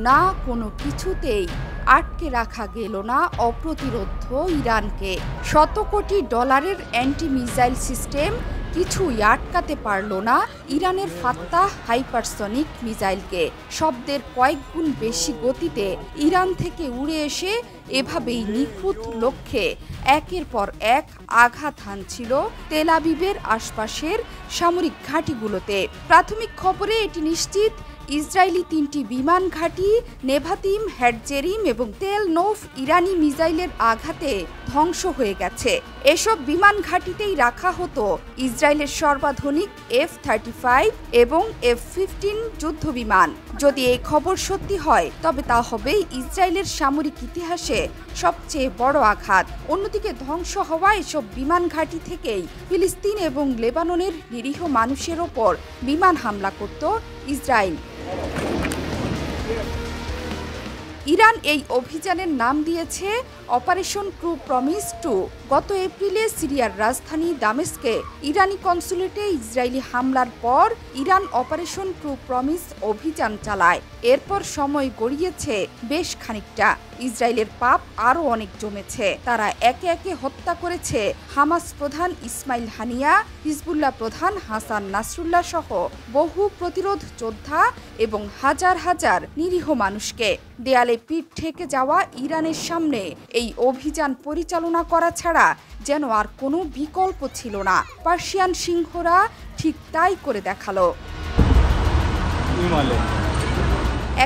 না কোনো কিছুতেই আটকে রাখা গেল না অপ্রতিরোধ্য ইরানকে। শত কোটি ডলারের অ্যান্টি মিসাইল সিস্টেম কিছুই আটকাতে পারল না ইরানের ফাত্তাহ হাইপারসনিক মিসাইলকে। শব্দের কয়েক গুণ বেশি গতিতে ইরান থেকে উড়ে এসে এভাবেই নিখুঁত লক্ষ্যে একের পর এক আঘাত হানছিল তেল আবিবের আশপাশের সামরিক ঘাঁটিগুলোতে। প্রাথমিক খবরে এটি নিশ্চিত, ইসরায়েলি 3টি বিমান ঘাঁটি নেভাতিম, হেডজেরিম এবং তেল নৌফ ইরানি মিসাইলের আঘাতে ধ্বংস হয়ে গেছে। এসব বিমান ঘাঁটিতেই রাখা হতো ইসরায়েলের সর্বাধুনিক F-35 এবং F-15 যুদ্ধ বিমান। যদি এই খবর সত্যি হয় তবে তা হবে ইসরায়েলের সামরিক ইতিহাসে সবচেয়ে বড় আঘাত। অন্যদিকে ধ্বংস হওয়া এসব বিমান ঘাঁটি থেকেই ফিলিস্তিন এবং লেবাননের নিরীহ মানুষের ওপর বিমান হামলা করত ইসরায়েল। ইরান এই অভিযানের নাম দিয়েছে অপারেশন ট্রু প্রমিস 2। গত এপ্রিলে সিরিয়ার রাজধানী দামেস্কে ইরানি কনসুলেটে ইসরায়েলি হামলার পর ইরান অপারেশন ট্রু প্রমিস অভিযান চালায়। এরপর সময় গড়িয়েছে বেশ খানিকটা। ইসরায়েলের পাপ আরও অনেক জমেছে। তারা একে একে হত্যা করেছে হামাস প্রধান ইসমাইল হানিয়া, হিজবুল্লাহ প্রধান হাসান নাসরুল্লাহ সহ বহু প্রতিরোধ যোদ্ধা এবং হাজার হাজার নিরীহ মানুষকে। দেয়ালে পিঠ ঠেকে যাওয়া ইরানের সামনে এই অভিযান পরিচালনা করা ছাড়া যেন আর কোনো বিকল্প ছিল না। পার্সিয়ান সিংহরা ঠিক তাই করে দেখালো।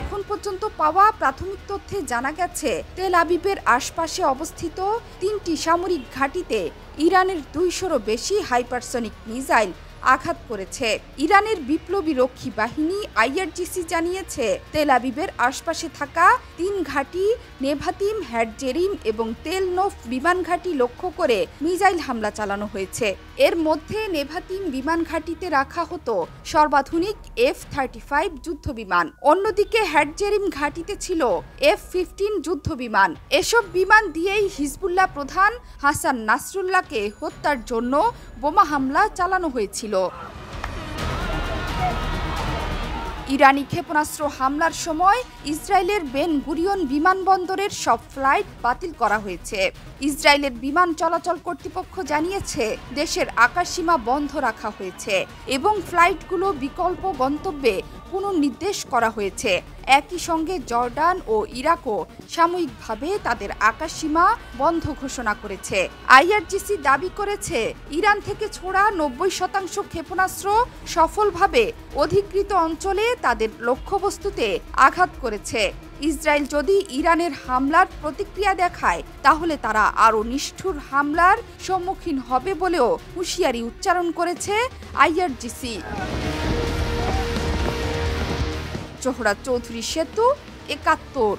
এখন পর্যন্ত পাওয়া প্রাথমিক তথ্যে জানা গেছে, তেল আবিবের আশপাশে অবস্থিত 3টি সামরিক ঘাঁটিতে ইরানের 200-রও বেশি হাইপারসনিক মিসাইল আঘাত করেছে। ইরানের বিপ্লবী রক্ষী বাহিনী IRGC জানিয়েছে, তেল আবিবের আশপাশে থাকা 3 ঘাঁটি নেভাতিম, হেডজেরিম এবং তেল নৌফ বিমান ঘাঁটি লক্ষ্য করে মিসাইল হামলা চালানো হয়েছে। এর মধ্যে নেভাতিম বিমান ঘাঁটিতে রাখা হতো সর্বাধুনিক F-35 যুদ্ধ বিমান। অন্যদিকে হেডজেরিম ঘাঁটিতে ছিল F-15 যুদ্ধ বিমান। এসব বিমান দিয়েই হিজবুল্লাহ প্রধান হাসান নাসরুল্লাহকে হত্যার জন্য বোমা হামলা চালানো হয়েছিল। ইরানি ক্ষেপণাস্ত্র হামলার সময় ইসরায়েলের বেন গুরিয়ন বিমানবন্দরের সব ফ্লাইট বাতিল করা হয়েছে। ইসরায়েলের বিমান চলাচল কর্তৃপক্ষ জানিয়েছে, দেশের আকাশসীমা বন্ধ রাখা হয়েছে এবং ফ্লাইটগুলো বিকল্প গন্তব্যে পুনর্নির্দেশ করা হয়েছে। একই সঙ্গে জর্ডান ও ইরাকও সাময়িকভাবে তাদের আকাশসীমা বন্ধ ঘোষণা করেছে। IRGC দাবি করেছে, ইরান থেকে ছোড়া 90% ক্ষেপণাস্ত্র সফলভাবে অধিকৃত অঞ্চলে তাদের লক্ষ্যবস্তুতে আঘাত করেছে। ইসরায়েল যদি ইরানের হামলার প্রতিক্রিয়া দেখায় তাহলে তারা আরও নিষ্ঠুর হামলার সম্মুখীন হবে বলেও হুঁশিয়ারি উচ্চারণ করেছে IRGC। জোহরা চৌধুরী সেতু, ৭১।